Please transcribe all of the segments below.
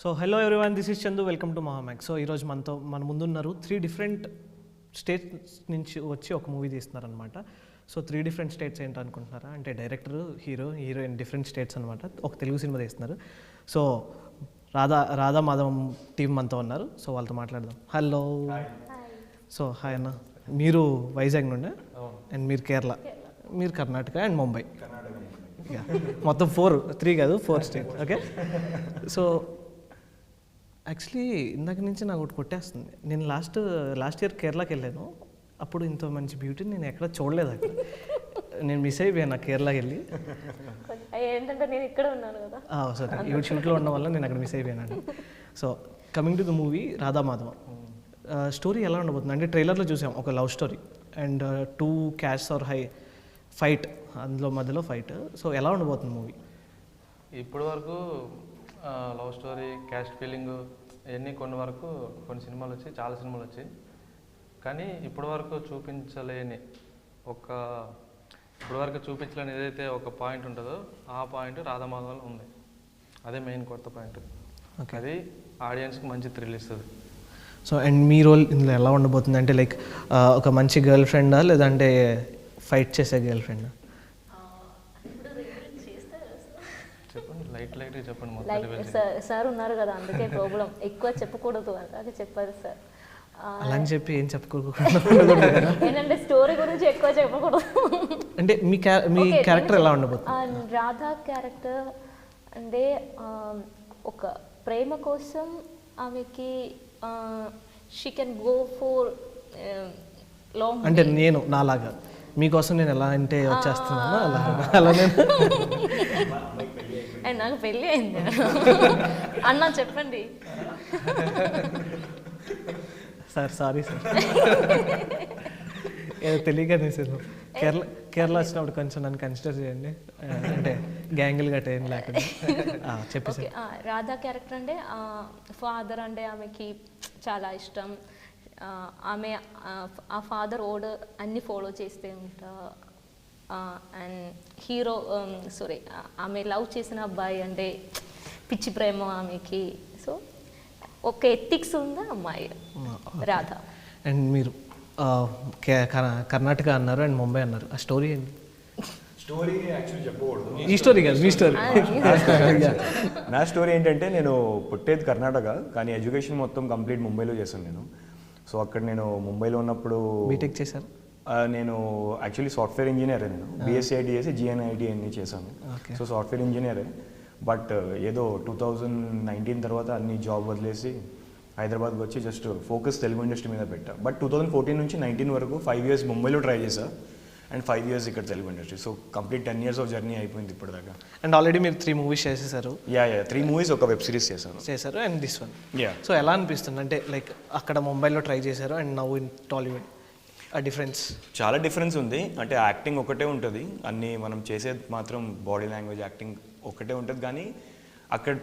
So hello everyone, this is Chandu, welcome to Mahamax. So ఈరోజు మన ముందున్నారు 3 డిఫరెంట్ స్టేట్స్ నుంచి వచ్చి ఒక మూవీ తీస్తున్నారనమాట. సో 3 డిఫరెంట్ స్టేట్స్ ఏంటి అనుకుంటున్నారా? అంటే డైరెక్టర్, హీరోయిన్ డిఫరెంట్ స్టేట్స్ అనమాట. ఒక తెలుగు సినిమా తీస్తున్నారు. సో రాధా మాధవం టీం మనతో ఉన్నారు. సో వాళ్ళతో మాట్లాడదాం. హలో. సో హాయ్ అన్న, మీరు వైజాగ్ నుండి అండ్ మీరు కేరళ, మీరు కర్ణాటక అండ్ ముంబై. మొత్తం 3 కాదు 4 స్టేట్. ఓకే. సో యాక్చువల్లీ ఇందాక నుంచి నాకు ఒకటి కొట్టేస్తుంది. నేను లాస్ట్ ఇయర్ కేరళకి వెళ్ళాను. అప్పుడు ఇంత మంచి బ్యూటీని నేను ఎక్కడ చూడలేదు. అక్కడ నేను మిస్ అయిపోయాను కేరళకి వెళ్ళి. ఏంటంటే నేను ఇక్కడ ఉన్నాను కదా. సరే, ఈ షూట్లో ఉండడం వల్ల నేను అక్కడ మిస్ అయిపోయాను. So coming to the movie Radha Madhavam, story ఎలా ఉండబోతుంది అంటే ట్రైలర్లో చూసాం ఒక love story and 2 cash or high fight, అందులో మధ్యలో ఫైట్. సో ఎలా ఉండబోతుంది మూవీ? ఇప్పటి వరకు లవ్ స్టోరీ, క్యాస్ట్ ఫీలింగ్ ఇవన్నీ కొన్ని సినిమాలు వచ్చాయి, చాలా సినిమాలు వచ్చాయి. కానీ ఇప్పటి వరకు చూపించలేని ఏదైతే ఒక పాయింట్ ఉంటుందో ఆ పాయింట్ రాధామాధవంలో ఉంది. అదే మెయిన్ కొత్త పాయింట్. అది ఆడియన్స్కి మంచి థ్రిల్ ఇస్తుంది. సో అండ్ మీ రోల్ ఇందులో ఎలా ఉండబోతుంది అంటే లైక్ ఒక మంచి గర్ల్ ఫ్రెండా లేదంటే ఫైట్ చేసే గర్ల్ ఫ్రెండా? చెప్పండి, లైట్గా చెప్పండి. సార్ ఉన్నారు కదా, అందుకే ప్రాబ్లం. ఎక్కువ చెప్పకూడదు అలాగే చెప్పారు సార్. అలా అని చెప్పి ఏం చెప్పుకోకూడదు. ఏంటంటే స్టోరీ గురించి ఎక్కువ చెప్పకూడదు. అంటే మీ క్యారెక్టర్ ఎలా ఉండబోతుంది? రాధా క్యారెక్టర్ అంటే ఒక ప్రేమ కోసం ఆమెకి she can go for long. అంటే నేను నాలాగా మీకోసం నేను ఎలా అంటే వచ్చేస్తున్నాను అలా నేను. అండ్ నాకు పెళ్ళి అయింది అన్న, చెప్పండి సార్. సారీ సార్, ఏదో తెలియకనే సార్. కేరళ వచ్చినప్పుడు కొంచెం నన్ను కన్సిడర్ చేయండి. అంటే గ్యాంగిల్ గట్ట ఏం లేకుండా చెప్పేసి. రాధా క్యారెక్టర్ అంటే ఫాదర్ అంటే ఆమెకి చాలా ఇష్టం. ఆమె ఆ ఫాదర్ ఆర్డర్ అన్ని ఫాలో చేస్తూ ఉంటా. అండ్ హీరో ఆమె లవ్ చేసిన అబ్బాయి అంటే పిచ్చి ప్రేమ ఆమెకి. సో ఒక ఎథిక్స్ ఉందా అమ్మాయి రాధ. అండ్ మీరు కర్ణాటక అన్నారు అండ్ ముంబై అన్నారు. ఆ స్టోరీ ఏంటి? స్టోరీ యాక్చువల్లీ చెప్పకూడదు. ఈ స్టోరీ కాదు, మీ స్టోరీ. నా స్టోరీ ఏంటంటే, నేను పుట్టేది కర్ణాటక కానీ ఎడ్యుకేషన్ మొత్తం కంప్లీట్ ముంబైలో చేశాను నేను. సో అక్కడ నేను ముంబైలో ఉన్నప్పుడు బీటెక్ చేశాను. నేను యాక్చువల్లీ సాఫ్ట్వేర్ ఇంజనీరే. నేను BSc చేసి GNIT అన్ని చేశాను. So software ఇంజనీరే. బట్ ఏదో 2019 తర్వాత అన్ని జాబ్ వదిలేసి హైదరాబాద్కి వచ్చి జస్ట్ ఫోకస్ తెలుగు ఇండస్ట్రీ మీద పెట్టా. బట్ 2014 నుంచి 19 వరకు 5 years ముంబైలో ట్రై చేశా అండ్ 5 years ఇక్కడ Telugu industry. So complete 10 years of journey అయిపోయింది ఇప్పటిదాకా. అండ్ ఆల్రెడీ మీరు 3 movies చేసేసారు. 3 movies, ఒక వెబ్ సిరీస్ చేశారు అండ్ దిస్ వన్. సో ఎలా అనిపిస్తుంది అంటే లైక్ అక్కడ ముంబైలో ట్రై చేశారు అండ్ నౌ ఇన్ టాలీవుడ్, ఆ డిఫరెన్స్? చాలా డిఫరెన్స్ ఉంది. అంటే యాక్టింగ్ ఒకటే ఉంటుంది, అన్నీ మనం చేసేది మాత్రం బాడీ లాంగ్వేజ్, యాక్టింగ్ ఒకటే ఉంటుంది. కానీ అక్కడ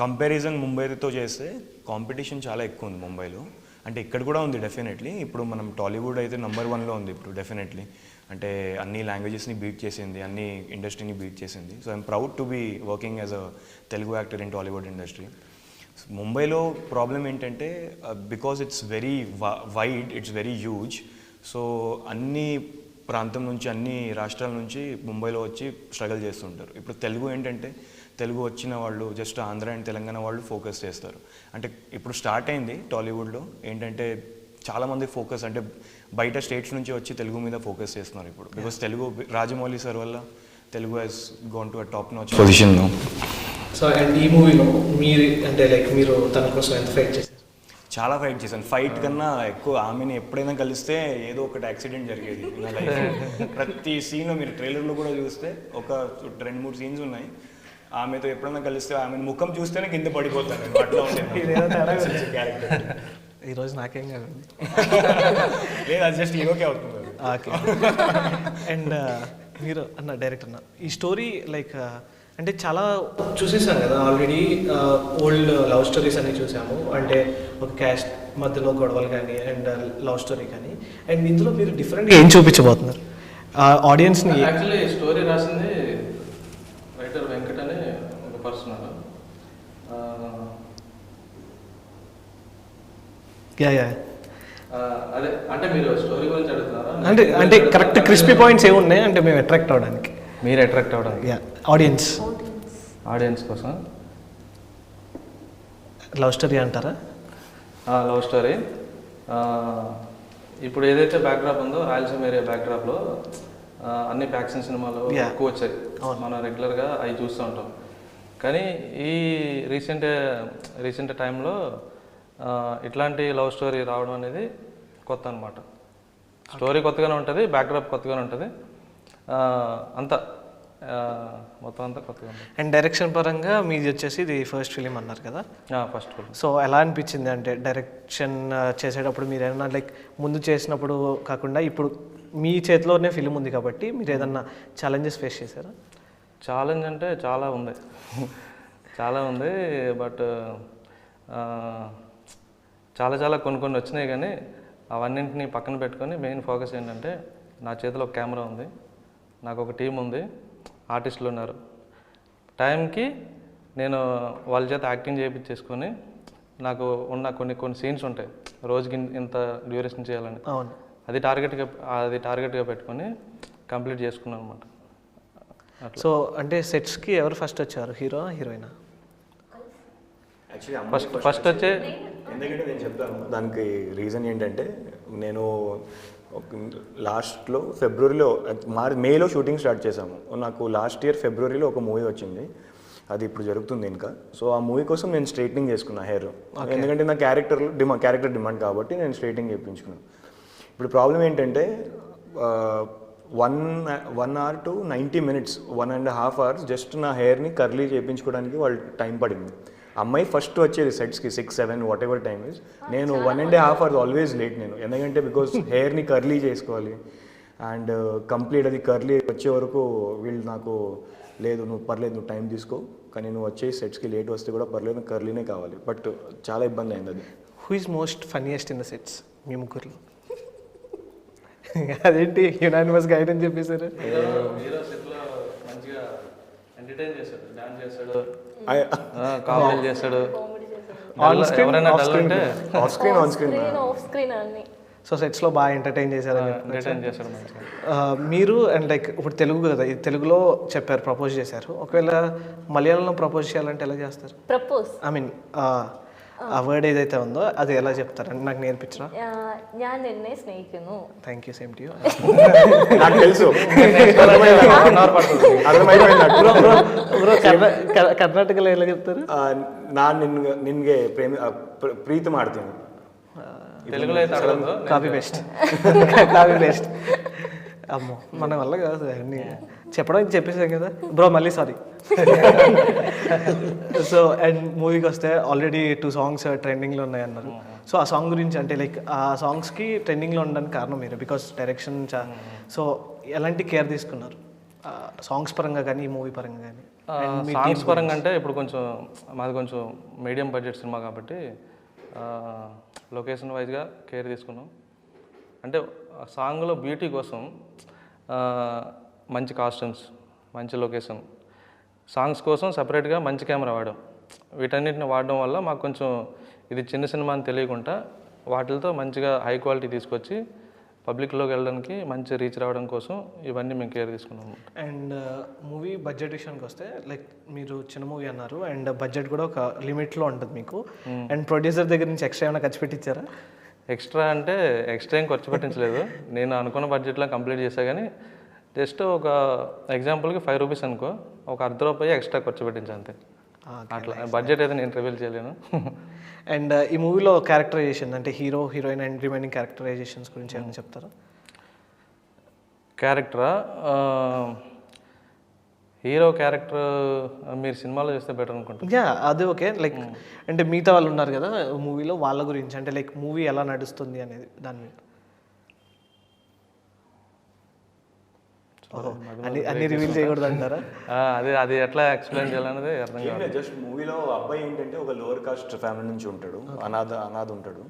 కంపారిజన్ ముంబైతో చేస్తే కాంపిటీషన్ చాలా ఎక్కువ ఉంది ముంబైలో. అంటే ఇక్కడ కూడా ఉంది డెఫినెట్లీ. ఇప్పుడు మనం టాలీవుడ్ అయితే నెంబర్ 1లో ఉంది ఇప్పుడు డెఫినెట్లీ. అంటే అన్ని లాంగ్వేజెస్ని బీట్ చేసింది, అన్ని ఇండస్ట్రీని బీట్ చేసింది. So I'm proud to be working as a Telugu actor in Tollywood industry. ముంబైలో ప్రాబ్లం ఏంటంటే because it's very wide, it's very huge. So అన్ని ప్రాంతం నుంచి, అన్ని రాష్ట్రాల నుంచి ముంబైలో వచ్చి స్ట్రగల్ చేస్తుంటారు. ఇప్పుడు తెలుగు ఏంటంటే, తెలుగు వచ్చిన వాళ్ళు జస్ట్ ఆంధ్ర అండ్ తెలంగాణ వాళ్ళు ఫోకస్ చేస్తారు. అంటే ఇప్పుడు స్టార్ట్ అయింది టాలీవుడ్లో ఏంటంటే చాలామంది ఫోకస్ అంటే బయట స్టేట్స్ నుంచి వచ్చి తెలుగు మీద ఫోకస్ చేస్తున్నారు ఇప్పుడు. బికాస్ తెలుగు, రాజమౌళి సార్ వల్ల Telugu has gone to a top notch పొజిషన్లో. సో అండ్ ఈ మూవీలో మీరు అంటే లైక్ మీరు తన కోసం ఎంత ఫైట్ చేశారు? చాలా ఫైట్ చేశాను. ఫైట్ కన్నా ఎక్కువ ఆమెని ఎప్పుడైనా కలిస్తే ఏదో ఒకటి యాక్సిడెంట్ జరిగేది నా లైఫ్. ప్రతి సీన్లో మీరు ట్రైలర్లో కూడా చూస్తే ఒక 2-3 సీన్స్ ఉన్నాయి. ఆమెతో ఎప్పుడైనా కలిస్తే ఆమెను ముఖం చూస్తేనే కింద పడిపోతాను. అట్లా ఉండేది క్యారెక్టర్. ఈరోజు నాకేం కాదు. లేదు, అది జస్ట్ హీరోకే అవుతుంది. ఓకే. అండ్ మీరు అన్న డైరెక్టర్ అన్న, ఈ స్టోరీ లైక్ అంటే చాలా చూసేసాను కదా ఆల్రెడీ. ఓల్డ్ లవ్ స్టోరీస్ అన్ని చూసాము. అంటే ఒక క్యాస్ట్ మధ్యలో గొడవలు కానీ అండ్ లవ్ స్టోరీ కానీ. అండ్ ఇందులో మీరు డిఫరెంట్గా ఏం చూపించబోతున్నారు ఆడియన్స్ని? యాక్చువల్లీ స్టోరీ రాసింది రైటర్ వెంకట్ అనే ఒక పర్సన్. యా అదే అంటే మీరు స్టోరీ గురించి అడుగుతున్నారా? అంటే కరెక్ట్ క్రిస్పీ పాయింట్స్ ఏమున్నాయి అంటే మేము అట్రాక్ట్ అవ్వడానికి? మీరు అట్రాక్ట్ అవ్వడానికి యా ఆడియన్స్ ఆడియన్స్ కోసం లవ్ స్టోరీ అంటారా? Love story. ఇప్పుడు ఏదైతే బ్యాక్డ్రాప్ ఉందో రాయలసీమ ఏరియా బ్యాక్డ్రాప్లో అన్ని యాక్షన్ సినిమాలు ఎక్కువ వచ్చాయి, మనం రెగ్యులర్గా అవి చూస్తూ ఉంటాం. కానీ ఈ రీసెంట్ టైంలో ఇట్లాంటి లవ్ స్టోరీ రావడం అనేది కొత్త అనమాట. స్టోరీ కొత్తగానే ఉంటుంది, బ్యాక్డ్రాప్ కొత్తగానే ఉంటుంది, అంతా మొత్తం అంతా కొత్తగా ఉంటుంది. అండ్ డైరెక్షన్ పరంగా మీది వచ్చేసి ఇది ఫస్ట్ ఫిలిం అన్నారు కదా, ఫస్ట్ ఫిలిం. సో ఎలా అనిపించింది అంటే డైరెక్షన్ చేసేటప్పుడు మీరు ఏదైనా లైక్ ముందు చేసినప్పుడు కాకుండా ఇప్పుడు మీ చేతిలోనే ఫిలిం ఉంది కాబట్టి మీరు ఏదన్నా ఛాలెంజెస్ ఫేస్ చేశారా? ఛాలెంజ్ అంటే చాలా ఉంది, బట్ చాలా కొన్ని వచ్చినాయి. కానీ అవన్నింటినీ పక్కన పెట్టుకొని మెయిన్ ఫోకస్ ఏంటంటే నా చేతిలో ఒక కెమెరా ఉంది, నాకు ఒక టీం ఉంది, ఆర్టిస్టులు ఉన్నారు. టైంకి నేను వాళ్ళ చేత యాక్టింగ్ చేయించేసుకొని నాకు ఉన్న కొన్ని సీన్స్ ఉంటాయి, రోజుకి ఇంత డ్యూరేషన్ చేయాలని, అవును, అది టార్గెట్గా పెట్టుకొని కంప్లీట్ చేసుకున్నాను అనమాట. సో అంటే సెట్స్కి ఎవరు ఫస్ట్ వచ్చారు, హీరో హీరోయినా? ఫస్ట్ వచ్చే ఎందుకంటే నేను చెప్తాను దానికి రీజన్ ఏంటంటే నేను లాస్ట్లో ఫిబ్రవరిలో మేలో షూటింగ్ స్టార్ట్ చేశాము. నాకు లాస్ట్ ఇయర్ ఫిబ్రవరిలో ఒక మూవీ వచ్చింది, అది ఇప్పుడు జరుగుతుంది ఇంకా. సో ఆ మూవీ కోసం నేను స్ట్రైట్నింగ్ చేసుకున్నా హెయిర్, ఎందుకంటే నా క్యారెక్టర్ డిమాండ్ కాబట్టి నేను స్ట్రైట్నింగ్ చేయించుకున్నాను. ఇప్పుడు ప్రాబ్లం ఏంటంటే 1 hour to 90 minutes 1.5 hours just నా హెయిర్ని కర్లీ చేయించుకోవడానికి వాళ్ళు టైం పడింది. అమ్మాయి ఫస్ట్ వచ్చేది సెట్స్కి 6-7 వాట్ ఎవర్ టైమ్ ఇస్, నేను 1.5 hours ఆల్వేస్ లేట్ నేను, ఎందుకంటే బికాస్ హెయిర్ని కర్లీ చేసుకోవాలి అండ్ కంప్లీట్ అది కర్లీ వచ్చే వరకు వీళ్ళు నాకు లేదు నువ్వు పర్లేదు నువ్వు టైం తీసుకో, కానీ నువ్వు వచ్చే సెట్స్కి లేట్ వస్తే కూడా పర్లేదు కర్లీనే కావాలి. బట్ చాలా ఇబ్బంది అయింది అది. Who is most funniest in the sets మీ ముగ్గురులో? అదేంటి యునానిమస్ గైడ్ అని చెప్పేశారు? హీరో సెట్లో మంచిగా ఎంటర్టైన్ చేస్తాడు, డాన్స్ చేస్తాడు, కామెడీ చేస్తాడు, ఎవరైనా డల్ అంటే ఆఫ్ స్క్రీన్ అన్ని. సో సెట్స్లో బాగా ఎంటర్టైన్ చేశారని ఎంటర్టైన్ చేస్తాడు మంచిగా. మీరు అండ్ లైక్ ఇప్పుడు తెలుగు కదా, ఇది తెలుగులో చెప్పారు ప్రపోజ్ చేశారు, ఒకవేళ మలయాళంలో ప్రపోజ్ చేయాలంటే ఎలా చేస్తారు? ప్రపోజ్ ఐ మీన్ ఆ వర్డ్ ఏదైతే ఉందో అది ఎలా చెప్తారంటే నాకు నేర్పించరా? ഞാൻ നിന്നെ സ്നേഹിക്കുന്നു. Thank you, same to you. నాకు తెలుసు బ్రో కర్ణాటకలో ఎలా చెప్తారు? ನಾನು ನಿನ್ಗೆ ಪ್ರೀತಿ ಮಾಡ್ತೀನಿ. తెలుగులో అయితే అడగదు. కాపీ పేస్ట్ అమ్మో మన వల్ల కాదు అన్నీ చెప్పడం చెప్పేసాం కదా బ్రో, మళ్ళీ సారీ. సో అండ్ మూవీకి వస్తే ఆల్రెడీ 2 songs ట్రెండింగ్లో ఉన్నాయన్నారు. సో ఆ సాంగ్ గురించి అంటే లైక్ ఆ సాంగ్స్కి ట్రెండింగ్లో ఉండడానికి కారణం మీరు, బికాస్ డైరెక్షన్ సో ఎలాంటి కేర్ తీసుకున్నారు సాంగ్స్ పరంగా కానీ ఈ మూవీ పరంగా కానీ? సాంగ్స్ పరంగా అంటే ఇప్పుడు మాది కొంచెం మీడియం బడ్జెట్ సినిమా కాబట్టి లొకేషన్ వైజ్గా కేర్ తీసుకున్నాం. అంటే సాంగ్లో బ్యూటీ కోసం మంచి కాస్ట్యూమ్స్, మంచి లొకేషన్, సాంగ్స్ కోసం సపరేట్గా మంచి కెమెరా వాడాం. వీటన్నిటిని వాడడం వల్ల మాకు కొంచెం ఇది చిన్న సినిమా అని తెలియకుండా వాటితో మంచిగా హై క్వాలిటీ తీసుకొచ్చి పబ్లిక్లోకి వెళ్ళడానికి మంచి రీచ్ రావడం కోసం ఇవన్నీ మేము కేర్ తీసుకున్నాము. అండ్ మూవీ బడ్జెట్ విషయానికి వస్తే లైక్ మీరు చిన్న మూవీ అన్నారు అండ్ బడ్జెట్ కూడా ఒక లిమిట్లో ఉంటుంది మీకు, అండ్ ప్రొడ్యూసర్ దగ్గర నుంచి ఎక్స్ట్రా ఏమైనా ఖర్చు పెట్టించారా? ఎక్స్ట్రా అంటే ఎక్స్ట్రా ఏం ఖర్చు పెట్టించలేదు, నేను అనుకున్న బడ్జెట్లో కంప్లీట్ చేసా. కానీ జస్ట్ ఒక ఎగ్జాంపుల్కి 5 రూపీస్ అనుకో, ఒక ₹1 ఎక్స్ట్రా ఖర్చు పెట్టించా అంతే. అట్లా బడ్జెట్ అయితే నేను రివీల్ చేయలేను. అండ్ ఈ మూవీలో క్యారెక్టరైజేషన్ అంటే hero heroine and remaining characterisations గురించి ఏమైనా చెప్తారా? క్యారెక్టరా, హీరో క్యారెక్టర్ మీరు సినిమాలో చూస్తే బెటర్ అనుకుంటున్నాను. యా అది ఓకే, లైక్ అంటే మిగతా వాళ్ళు ఉన్నారు కదా మూవీలో, వాళ్ళ గురించి అంటే లైక్ మూవీ ఎలా నడుస్తుంది అనేది దాని మీద. అన్ని రివీల్ చేయకూడదు అంటారా? అది ఎట్లా ఎక్స్ప్లెయిన్ చేయాలనేది అర్థం కాదు. జస్ట్ మూవీలో అబ్బాయి ఏంటంటే ఒక లోవర్ కాస్ట్ ఫ్యామిలీ నుంచి ఉంటాడు, అనాథ ఉంటాడు.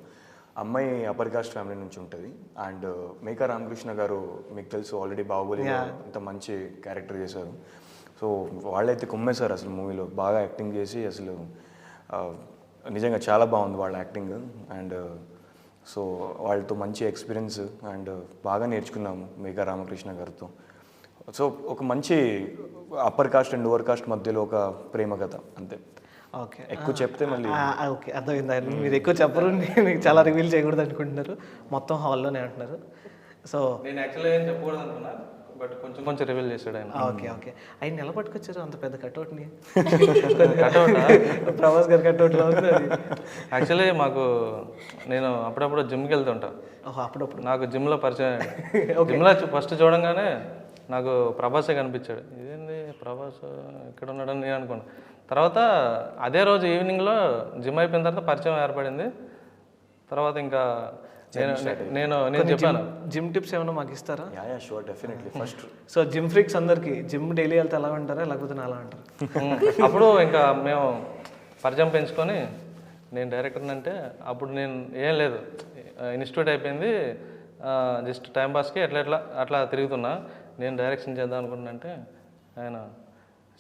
అమ్మాయి అప్పర్ కాస్ట్ ఫ్యామిలీ నుంచి ఉంటుంది. అండ్ మేకా రామకృష్ణ గారు మీకు తెలుసు ఆల్రెడీ బాహుబలి అంత మంచి క్యారెక్టర్ చేశారు. సో వాళ్ళైతే కుమ్మేశారు అసలు మూవీలో, బాగా యాక్టింగ్ చేసి అసలు నిజంగా చాలా బాగుంది వాళ్ళ యాక్టింగ్. అండ్ సో వాళ్ళతో మంచి ఎక్స్పీరియన్స్ అండ్ బాగా నేర్చుకున్నాము మేఘా రామకృష్ణ గారితో. సో ఒక మంచి upper caste and lower caste మధ్యలో ఒక ప్రేమ కథ అంతే. ఓకే, ఎక్కువ చెప్తే మళ్ళీ ఓకే అర్థమైంది. మీరు ఎక్కువ చెప్పరు, మీకు చాలా రివీల్ చేయకూడదు అనుకుంటున్నారు, మొత్తం హాల్లోనే అంటున్నారు. సో నేను యాక్చువల్గా ఏం చెప్పకూడదు అనుకున్నా, బట్ కొంచెం కొంచెం రివీల్ చేశాడు ఆయన. ఓకే ఓకే, ఆయన ఎలా పట్టుకొచ్చారు అంత పెద్ద కట్అవుట్ని? కట్అవుట్ ప్రభాస్ గారి కట్అవుట్లో ఉంది అది. యాక్చువల్లీ మాకు నేను అప్పుడప్పుడు జిమ్కి వెళ్తుంటా. ఓహో, అప్పుడప్పుడు నాకు జిమ్లో పరిచయం అయ్యాడు. జిమ్లో ఫస్ట్ చూడంగానే నాకు ప్రభాసే కనిపించాడు. ఇదేంది ప్రభాస్ ఇక్కడ ఉన్నాడని నేను అనుకున్నాను. తర్వాత అదే రోజు ఈవినింగ్లో జిమ్ అయిపోయిన తర్వాత పరిచయం ఏర్పడింది. తర్వాత ఇంకా నేను చెప్పాను, జిమ్ టిప్స్ ఏమైనా మాకు ఇస్తారా? Yeah sure definitely. First so gym freaks అందరికి జిమ్ డైలీ వెళ్తే ఎలా ఉంటారా, లేకపోతే అలా అంటారు? అప్పుడు ఇంకా మేము పరిచయం పెంచుకొని, నేను డైరెక్టర్ అంటే అప్పుడు నేను ఏం లేదు, ఇన్స్టిట్యూట్ అయిపోయింది, జస్ట్ టైంపాస్కి అట్లా తిరుగుతున్నా. నేను డైరెక్షన్ చేద్దాం అనుకుంటున్నా అంటే ఆయన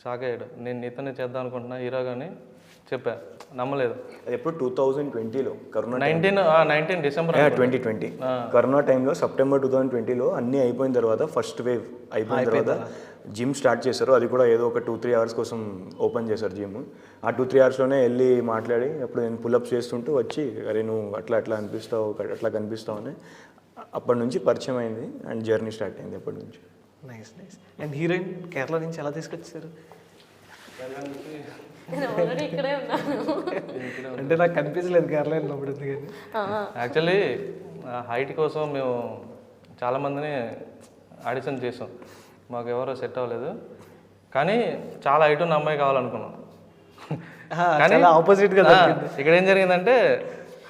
షాక్ అయ్యాడు. నేను నీతోనే చేద్దాం అనుకుంటున్నా హీరోగా అని చెప్పా, నమ్మలేదు. ఎప్పుడు 2020లో కరోనా 19 డిసెంబర్ 2020 కరోనా టైంలో సెప్టెంబర్ 2020లో అన్నీ అయిపోయిన తర్వాత ఫస్ట్ వేవ్ అయిపోయిన తర్వాత జిమ్ స్టార్ట్ చేశారు. అది కూడా ఏదో ఒక 2-3 అవర్స్ కోసం ఓపెన్ చేశారు జిమ్. ఆ 2-3 అవర్స్లోనే వెళ్ళి మాట్లాడి అప్పుడు నేను పుల్అప్స్ చేస్తుంటూ వచ్చి, అరే నువ్వు అట్లా అనిపిస్తావు, అట్లా కనిపిస్తావు అని అప్పటి నుంచి పరిచయం అయింది అండ్ జర్నీ స్టార్ట్ అయింది అప్పటి నుంచి. Nice nice. And heroine Kerala నుంచి ఎలా తీసుకొచ్చారు? నేను ఆల్రెడీ ఇక్కడే ఉన్నాను. అంటే నాకు కనిపించలేదు కేరళ వెళ్ళినప్పుడు ఎందుకని. యాక్చువల్లీ హైట్ కోసం మేము చాలామందిని ఆడిషన్ చేసాం, మాకు ఎవరో సెట్ అవ్వలేదు. కానీ చాలా హైట్ ఉన్న అమ్మాయి కావాలనుకున్నాం. కానీ ఆపోజిట్గా ఇక్కడ ఏం జరిగిందంటే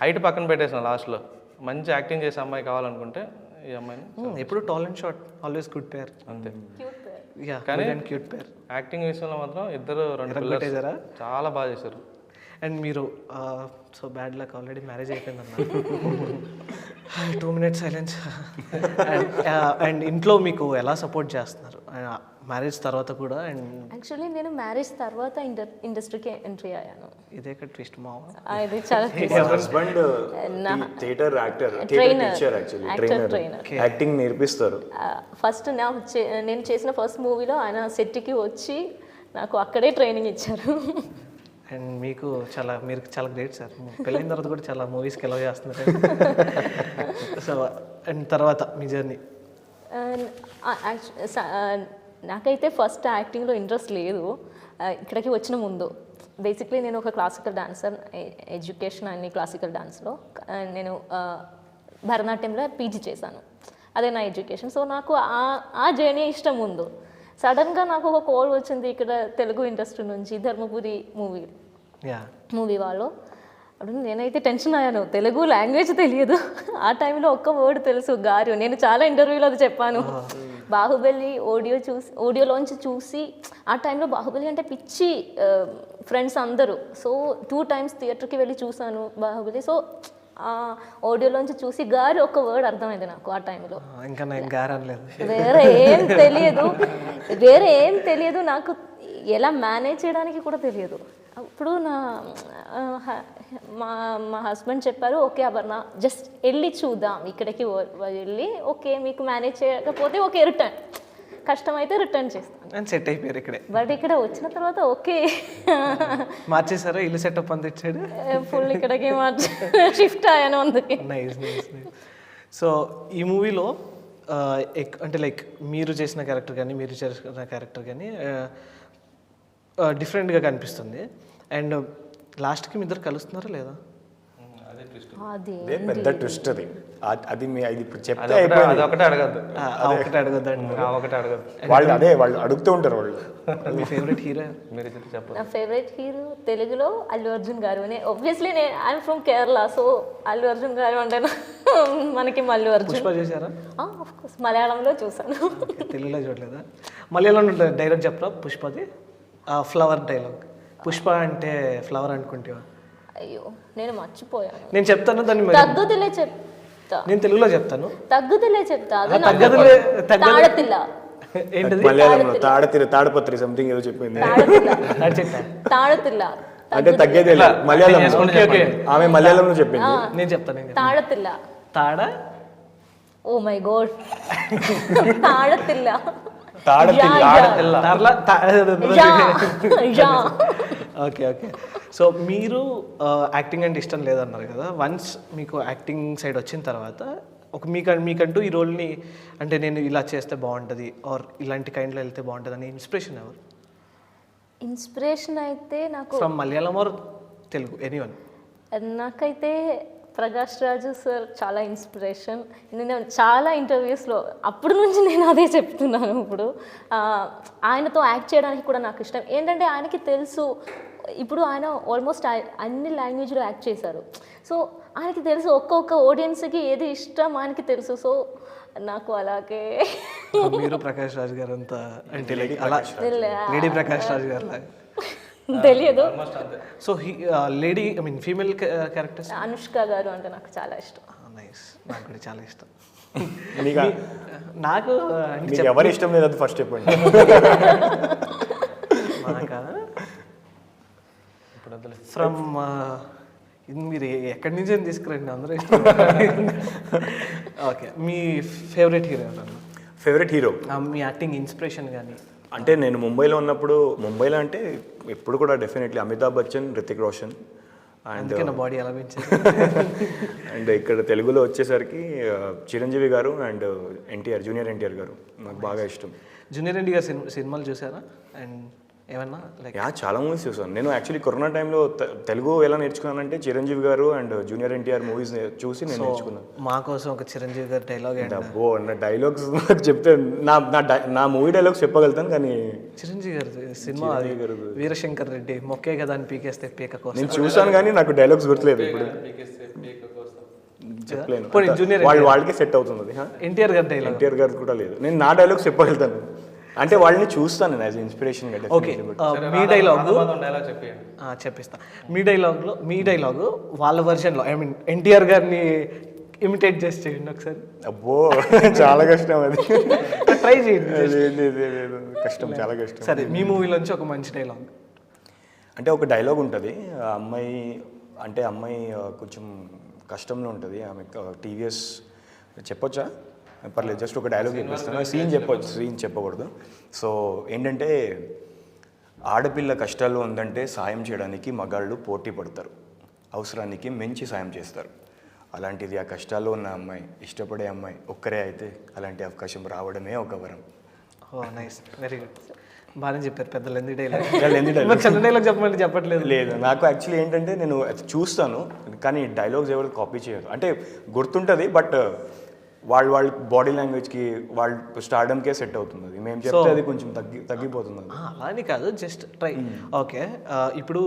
హైట్ పక్కన పెట్టేసాం. లాస్ట్లో మంచి యాక్టింగ్ చేసే అమ్మాయి కావాలనుకుంటే ఈ అమ్మాయిని. ఎప్పుడు tall and short, always good pair. అంతే. యా, కానీ క్యూట్ పేర్. యాక్టింగ్ విషయంలో మాత్రం ఇద్దరు 2 పిల్లర్స్ చాలా బాగా చేశారు. అండ్ మీరు so bad luck, already marriage అయిపోయిందన్న. 2 minutes సైలెన్స్. అండ్ ఇంట్లో మీకు ఎలా సపోర్ట్ చేస్తున్నారు మ్యారేజ్ తర్వాత కూడా? అండ్ యాక్చువల్లీ నేను మ్యారేజ్ తర్వాత ఇండస్ట్రీకి ఎంట్రీ అయ్యాను. ఇదే ట్విస్ట్ మావా. ఇది చాలా husband theatre actor, theatre teacher, actually trainer, acting నేర్పిస్తారు. ఫస్ట్ నేను చేసిన ఫస్ట్ మూవీలో ఆయన సెట్కి వచ్చి నాకు అక్కడే ట్రైనింగ్ ఇచ్చారు. అండ్ మీరు చాలా గ్రేట్ సార్. పెళ్ళైన తర్వాత కూడా చాలా మూవీస్కి ఎలా చేస్తున్నారు. సో అండ్ తర్వాత మీ జర్నీ? నాకైతే ఫస్ట్ యాక్టింగ్లో ఇంట్రెస్ట్ లేదు ఇక్కడికి వచ్చిన ముందు. బేసిక్లీ నేను ఒక క్లాసికల్ డాన్సర్, ఎడ్యుకేషన్ అన్ని క్లాసికల్ డాన్స్లో. నేను భరతనాట్యంలో పీజీ చేశాను, అదే నా ఎడ్యుకేషన్. సో నాకు ఆ జర్నీ ఇష్టం ముందు. సడన్గా నాకు ఒక కాల్ వచ్చింది ఇక్కడ తెలుగు ఇండస్ట్రీ నుంచి, ధర్మపురి మూవీ వాళ్ళు. అప్పుడు నేనైతే టెన్షన్ అయ్యాను, తెలుగు లాంగ్వేజ్ తెలియదు. ఆ టైంలో ఒక్క వర్డ్ తెలుసు, గారు. నేను చాలా ఇంటర్వ్యూలో అది చెప్పాను. బాహుబలి ఆడియోలోంచి చూసి, ఆ టైంలో బాహుబలి అంటే పిచ్చి ఫ్రెండ్స్ అందరూ. సో 2 times థియేటర్కి వెళ్ళి చూశాను బాహుబలి. సో ఆడియోలోంచి చూసి గారి ఒక్క వర్డ్ అర్థమైంది నాకు ఆ టైంలో. వేరే ఏం తెలియదు నాకు, ఎలా మేనేజ్ చేయడానికి కూడా తెలియదు. అప్పుడు మా హస్బెండ్ చెప్పారు, ఓకే అపర్ణ జస్ట్ వెళ్ళి చూద్దాం, ఇక్కడికి వెళ్ళి ఓకే మీకు మేనేజ్ చేయకపోతే ఓకే రిటర్న్, కష్టమైతే రిటర్న్ చేస్తాను. సెట్ అయిపోయారు ఇక్కడే. బట్ ఇక్కడ వచ్చిన తర్వాత ఓకే మార్చేసారా ఇల్లు సెటప్ అంత ఇచ్చాడు? ఫుల్ ఇక్కడికి షిఫ్ట్ అయ్యాను అందుకే. Nice nice nice. సో ఈ మూవీలో అంటే లైక్ మీరు చేసిన క్యారెక్టర్ కానీ మీరు చేసిన క్యారెక్టర్ కానీ డిఫరెంట్గా కనిపిస్తుంది. అండ్ లాస్ట్కి మీ ఇద్దరు కలుస్తున్నారా లేదా? పెద్ద ట్విస్ట్ అది. అది ఇప్పుడు చెప్తే అదొకటే అడగద్దు, ఒకటే అడగద్దు. వాళ్ళు అడుగుతూ ఉంటారు. మీ ఫేవరెట్ హీరో? మీరు చెప్పండి. నా ఫేవరెట్ హీరో తెలుగులో అల్లు అర్జున్ గారు. Obviously I'm from Kerala, so Allu Arjun గారు అంటే మనకి అల్లు అర్జున్. పుష్ప చేశారా? ఆఫ్ కోర్స్ మలయాళంలో చూసాను. తెలుగులో చూడలేదా? మలయాళంలో డైలాగ్ చెప్పరా పుష్పది? Flower dialogue. పుష్ప అంటే ఫ్లవర్ అనుకుంటేవా? అయ్యో నేను మర్చిపోయాను. నేను చెప్తాను దాన్ని. తగ్గుదిలే చెప్తా. నేను తెలుగులో చెప్తాను. తగ్గుదిలే చెప్తా. తాడతిల్ల. ఏంటిది? మలయాళంలో తాడపత్రి సంథింగ్ ఏదో చెప్పింది. తాడతిల్ల. అంటే తగ్గేదే లేదు. మలయాళం ఓకే ఓకే ఆమె మలయాళంలో చెప్పింది. నేను చెప్తాను తాడతిల్ల. తాడ ఓ మై గాడ్, తాడతిల్ల. Okay okay. సో మీరు యాక్టింగ్ అంటే ఇష్టం లేదన్నారు కదా, వన్స్ మీకు యాక్టింగ్ సైడ్ వచ్చిన తర్వాత మీకంటూ ఈ రోల్ని అంటే నేను ఇలా చేస్తే బాగుంటుంది ఆర్ ఇలాంటి కైండ్లో వెళ్తే బాగుంటుంది అని ఇన్స్పిరేషన్ ఎవరు? ఇన్స్పిరేషన్ అయితే నాకు from Malayalam or Telugu anyone? నాకైతే ప్రకాష్ రాజు సార్ చాలా ఇన్స్పిరేషన్. నేను చాలా ఇంటర్వ్యూస్లో అప్పటి నుంచి నేను అదే చెప్తున్నాను. ఇప్పుడు ఆయనతో యాక్ట్ చేయడానికి కూడా నాకు ఇష్టం. ఏంటంటే ఆయనకి తెలుసు, ఇప్పుడు ఆయన ఆల్మోస్ట్ అన్ని లాంగ్వేజ్లో యాక్ట్ చేశారు. సో ఆయనకి తెలుసు ఒక్కొక్క ఆడియన్స్కి ఏది ఇష్టం ఆయనకి తెలుసు. సో నాకు అలాగే మీరు ప్రకాష్ రాజ్ గారు అంతా అంటే లైక్ అలా లేడీ ప్రకాష్ రాజ్ గారు లాగా తెలియదు. So lady I mean female characters Anushka గారు అంటే నాకు చాలా ఇష్టం. నైస్, నాకు కూడా చాలా ఇష్టం. నాకు నాకు ఎవరి ఇష్టం లేదు, అది ఫస్ట్ చెప్పండి. ఫ్రమ్ మీరు ఎక్కడి నుంచి తీసుకురండి, అందరూ ఇష్టం. ఓకే, మీ ఫేవరెట్ హీరో ఎవరన్నా? ఫేవరెట్ హీరో మీ యాక్టింగ్ ఇన్స్పిరేషన్ కానీ? అంటే నేను ముంబైలో ఉన్నప్పుడు, ముంబైలో అంటే ఎప్పుడు కూడా డెఫినెట్లీ అమితాబ్ బచ్చన్, రితిక్ రోషన్ అండ్ నా బాడీ ఎలా పెంచారు. అండ్ ఇక్కడ తెలుగులో వచ్చేసరికి చిరంజీవి గారు అండ్ ఎన్టీఆర్, జూనియర్ ఎన్టీఆర్ గారు నాకు బాగా ఇష్టం. జూనియర్ ఎన్టీ గారు సినిమాలు చూసారా? అండ్ ఏమన్నా లైక్ చాలా మూవీస్ చూసాను నేను. యాక్చువల్లీ కరోనా టైంలో తెలుగు ఎలా నేర్చుకున్నానంటే చిరంజీవి గారు అండ్ జూనియర్ ఎన్టీఆర్ మూవీస్ చూసి నేను నేర్చుకున్నాను. మా కోసం ఒక చిరంజీవి గారి డైలాగ్ అబ్బో, నా డైలాగ్స్ చెప్తే నా మూవీ డైలాగ్స్ చెప్పగలుగుతాను, కానీ చిరంజీవి గారి సినిమా అది వీరశంకర్ రెడ్డి మొక్కే కదా అని పీకేస్తే పీక కోసం నేను చూసాను, కానీ నాకు డైలాగ్స్ గుర్తులేదు ఇప్పుడు చెప్పలేను. వాళ్ళకి సెట్ అవుతుంది. ఎన్టీఆర్ గారి డైలాగ్, ఎన్టీఆర్ గారు కూడా లేదు. నేను నా డైలాగ్స్ చెప్పగలుగుతాను, అంటే వాళ్ళని చూస్తాను యాజ్ ఇన్స్పిరేషన్. ఓకే, మీ డైలాగ్ చెప్పిస్తా. మీ డైలాగు వాళ్ళ వర్షన్లో ఐ మీన్ ఎన్టీఆర్ గారిని ఇమిటేట్ చేసి చేయండి ఒకసారి. అబ్బో చాలా కష్టం అది, ట్రై చేయండి. కష్టం, చాలా కష్టం. సరే, మీ మూవీలోంచి ఒక మంచి డైలాగ్. అంటే ఒక డైలాగ్ ఉంటుంది, అమ్మాయి కొంచెం కష్టంలో ఉంటుంది, ఆమె టీవీఎస్ చెప్పొచ్చా? పర్లేదు, జస్ట్ ఒక డైలాగ్ చెప్పిస్తాను. సీన్ చెప్పకూడదు. సో ఏంటంటే, ఆడపిల్ల కష్టాల్లో ఉందంటే సాయం చేయడానికి మగాళ్ళు పోటీ పడతారు, అవసరానికి మించి సాయం చేస్తారు. అలాంటిది ఆ కష్టాల్లో ఉన్న అమ్మాయి, ఇష్టపడే అమ్మాయి ఒక్కరే అయితే అలాంటి అవకాశం రావడమే ఒక వరం. ఓ నైస్, వెరీ గుడ్, బాగానే చెప్పారు. పెద్ద లెంది డైలాగ్. చిన్న డైలాగ్ చెప్పమంటే చెప్పట్లేదు. లేదు, నాకు యాక్చువల్లీ ఏంటంటే నేను చూస్తాను, కానీ డైలాగ్స్ ఎవరు కాపీ చేయరు. అంటే గుర్తుంటుంది, బట్ వాళ్ళ బాడీ లాంగ్వేజ్కి, వాళ్ళ స్టార్డమ్కే సెట్ అవుతుంది. అది మేము చెప్తే అది కొంచెం తగ్గిపోతుంది. అలా అని కాదు, జస్ట్ ట్రై. ఓకే, ఇప్పుడు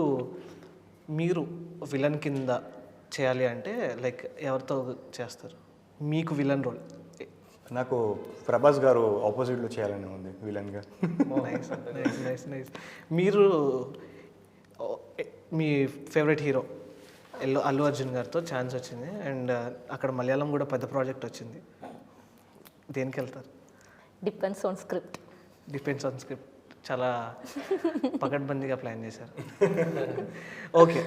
మీరు విలన్ కింద చేయాలి అంటే లైక్ ఎవరితో చేస్తారు? మీకు విలన్ రోల్? నాకు ప్రభాస్ గారు ఆపోజిట్లో చేయాలని ఉంది విలన్గా. Nice nice nice. మీరు మీ ఫేవరెట్ హీరో అల్లు అర్జున్ గారితో ఛాన్స్ వచ్చింది, అండ్ అక్కడ మలయాళం కూడా పెద్ద ప్రాజెక్ట్ వచ్చింది. దేనికి వెళ్తారు? Depends on script. Depends on script. చాలా పకడ్బందీగా ప్లాన్ చేశారు. ఓకే,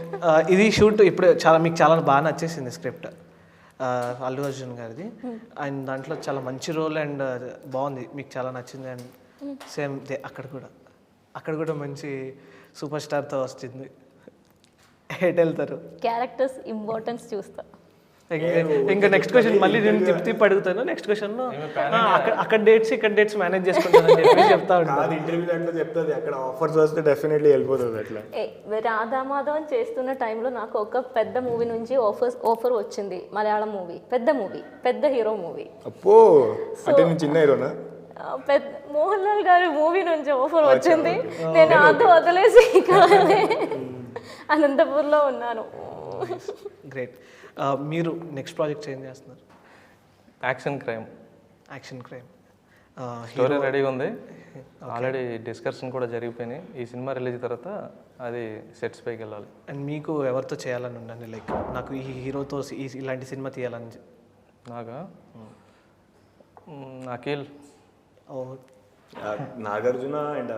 ఇది షూట్ ఇప్పుడు మీకు చాలా బాగా నచ్చేసింది స్క్రిప్ట్ అల్లు అర్జున్ గారిది, అండ్ దాంట్లో చాలా మంచి రోల్ అండ్ బాగుంది, మీకు చాలా నచ్చింది. అండ్ సేమ్ అక్కడ కూడా మంచి సూపర్ స్టార్తో వస్తుంది. ఎటు వెళ్తారు? క్యారెక్టర్స్ ఇంపార్టెన్స్ చూస్తా. ఇంకా నెక్స్ట్ క్వశ్చన్ మళ్ళీ నేను తిప్పి అడుగుతాను. నెక్స్ట్ క్వశ్చన్ అక్కడ డేట్స్ ఇక్కడ డేట్స్ మేనేజ్ చేసుకుంటానని చెప్పి చెప్తా ఉంటాను. ఇంటర్వ్యూ దాంట్లో చెప్తుంది, అక్కడ ఆఫర్స్ వస్తే డెఫినెట్లీ వెళ్ళిపోతుంది. అట్లా రాధామాధవ్ చేస్తున్న టైంలో నాకు ఒక పెద్ద మూవీ నుంచి ఆఫర్ వచ్చింది, మలయాళం మూవీ, పెద్ద హీరో మూవీ. అప్పో, అంటే నేను చిన్న హీరోనా? పెద్ద మోహన్ లాల్ గారి మూవీ నుంచి ఆఫర్ వచ్చింది. నేను అంత వదిలేసి అనంతపూర్లో ఉన్నాను. గ్రేట్. మీరు నెక్స్ట్ ప్రాజెక్ట్ ఏం చేస్తున్నారు? Action crime. స్టోరీ రెడీగా ఉంది, ఆల్రెడీ డిస్కషన్ కూడా జరిగిపోయినాయి. ఈ సినిమా రిలీజ్ తర్వాత అది సెట్స్ పైకి వెళ్ళాలి. అండ్ మీకు ఎవరితో చేయాలని ఉండండి, లైక్ నాకు ఈ హీరోతో ఇలాంటి సినిమా తీయాలని? నాకా అఖిల్. నాగార్జున అండ్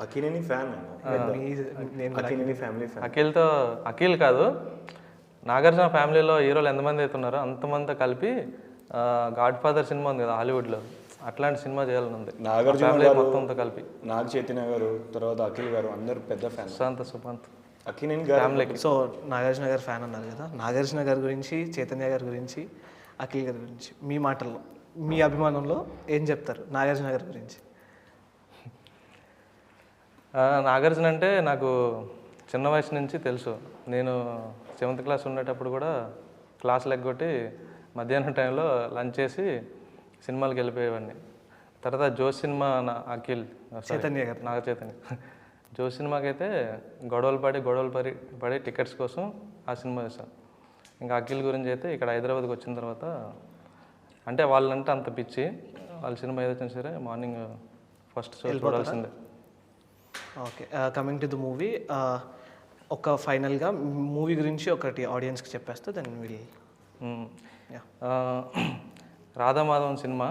అకినేని ఫ్యాన్ నేను అకినేని ఫ్యామిలీ ఫ్యాన్. అఖిల్ కాదు, నాగార్జున ఫ్యామిలీలో హీరోలు ఎంతమంది అయితే ఉన్నారో అంతమంది కలిపి గాడ్ ఫాదర్ సినిమా ఉంది కదా హాలీవుడ్లో, అట్లాంటి సినిమా చేయాలని ఉంది. నాగార్జున ఫ్యామిలీ గారు, మొత్తంతో కలిపి నాగ చైతన్య గారు, తర్వాత అఖిల్ గారు అందరు పెద్ద ఫ్యాన్. సుశాంత్ అకినేని గారు ఫ్యామిలీకి. సో నాగార్జున గారు ఫ్యాన్ అన్నారు కదా, నాగార్జున గారి గురించి, చైతన్య గారి గురించి, అఖిల్ గారి గురించి మీ మాటల్లో, మీ అభిమానంలో ఏం చెప్తారు నాగార్జున గారి గురించి? నాగార్జున అంటే నాకు చిన్న వయసు నుంచి తెలుసు. నేను 7th క్లాస్ ఉండేటప్పుడు కూడా క్లాసులు ఎగ్గొట్టి మధ్యాహ్నం టైంలో లంచ్ చేసి సినిమాలకు వెళ్ళిపోయేవాడిని. తర్వాత జోస్ సినిమా అఖిల్ చైతన్య గారు, నాగ చైతన్య జోస్ సినిమాకి అయితే గొడవలు పడి టికెట్స్ కోసం ఆ సినిమా చూసాను. ఇంకా అఖిల్ గురించి అయితే ఇక్కడ హైదరాబాద్కి వచ్చిన తర్వాత, అంటే వాళ్ళంటే అంత పిచ్చి, వాళ్ళ సినిమా ఏదో వచ్చినా సరే మార్నింగ్ ఫస్ట్ షో చూడాల్సిందే. Okay, coming to the movie, ఒక ఫైనల్గా మూవీ గురించి ఒకటి ఆడియన్స్కి చెప్పేస్తే దెన్ విల్. రాధామాధవన్ సినిమా,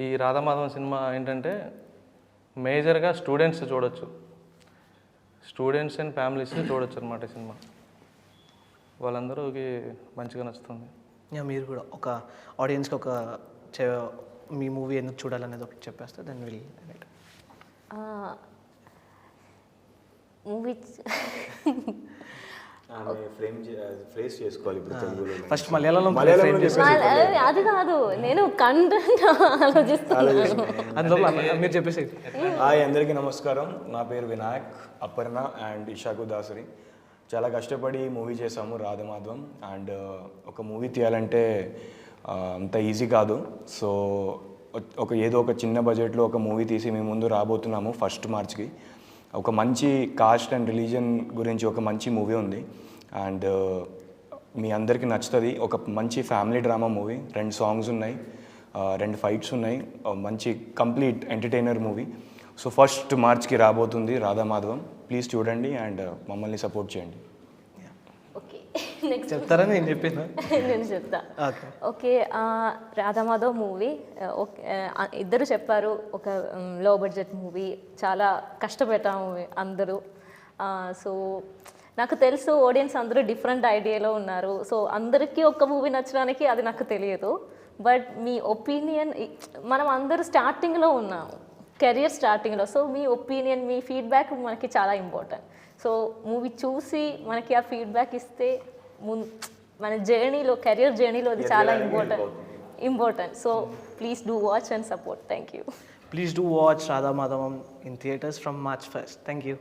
ఈ రాధామాధవన్ సినిమా ఏంటంటే మేజర్గా స్టూడెంట్స్ చూడొచ్చు, స్టూడెంట్స్ అండ్ ఫ్యామిలీస్ చూడొచ్చు అనమాట సినిమా. వాళ్ళందరూకి మంచిగా నచ్చుతుంది. మీరు కూడా ఒక ఆడియన్స్కి ఒక మీ మూవీ ఎందుకు చూడాలనేది ఒకటి చెప్పేస్తే దెన్ విల్. మూవీ ఫ్రేస్ చేసుకోవాలి ఇప్పుడు తెలుగులో. ఫస్ట్ మలయాళంలో అది కాదు, నేను కంటెంట్ ఆలోచిస్తున్నాను. అందులో మీరు చెప్పేసి. హాయ్, అందరికీ నమస్కారం. నా పేరు వినాయక్, అపర్ణ అండ్ ఇషాకు దాసరి. చాలా కష్టపడి మూవీ చేసాము రాధమాధవం. అండ్ ఒక మూవీ తీయాలంటే అంత ఈజీ కాదు. సో ఏదో ఒక చిన్న బడ్జెట్లో ఒక మూవీ తీసి మేము ముందు రాబోతున్నాము 1 మార్చ్కి. ఒక మంచి కాస్ట్ అండ్ రిలీజన్ గురించి ఒక మంచి మూవీ ఉంది. అండ్ మీ అందరికీ నచ్చుతుంది. ఒక మంచి ఫ్యామిలీ డ్రామా మూవీ, 2 సాంగ్స్ ఉన్నాయి, 2 ఫైట్స్ ఉన్నాయి, మంచి కంప్లీట్ ఎంటర్టైనర్ మూవీ. సో 1 మార్చ్కి రాబోతుంది రాధామాధవం. ప్లీజ్ చూడండి అండ్ మమ్మల్ని సపోర్ట్ చేయండి. ఓకే, నెక్స్ట్ చెప్తారా? నేను చెప్పిన నేను చెప్తా. ఓకే, రాధామాధవ్ మూవీ ఓకే, ఇద్దరు చెప్పారు, ఒక లో బడ్జెట్ మూవీ, చాలా కష్టపెట్టాము అందరూ. సో నాకు తెలుసు ఆడియన్స్ అందరూ డిఫరెంట్ ఐడియాలో ఉన్నారు. సో అందరికీ ఒక మూవీ నచ్చడానికి అది నాకు తెలియదు. బట్ మీ ఒపీనియన్, మనం అందరూ స్టార్టింగ్లో ఉన్నాము, కెరియర్ స్టార్టింగ్లో. సో మీ ఒపీనియన్, మీ ఫీడ్బ్యాక్ మనకి చాలా ఇంపార్టెంట్. సో మూవీ చూసి మనకి ఆ ఫీడ్బ్యాక్ ఇస్తే మన జర్నీలో, కెరియర్ జర్నీలో అది చాలా important. So please do watch and support. Thank you. Please do watch Radha Madhavam in theaters from March 1st. Thank you.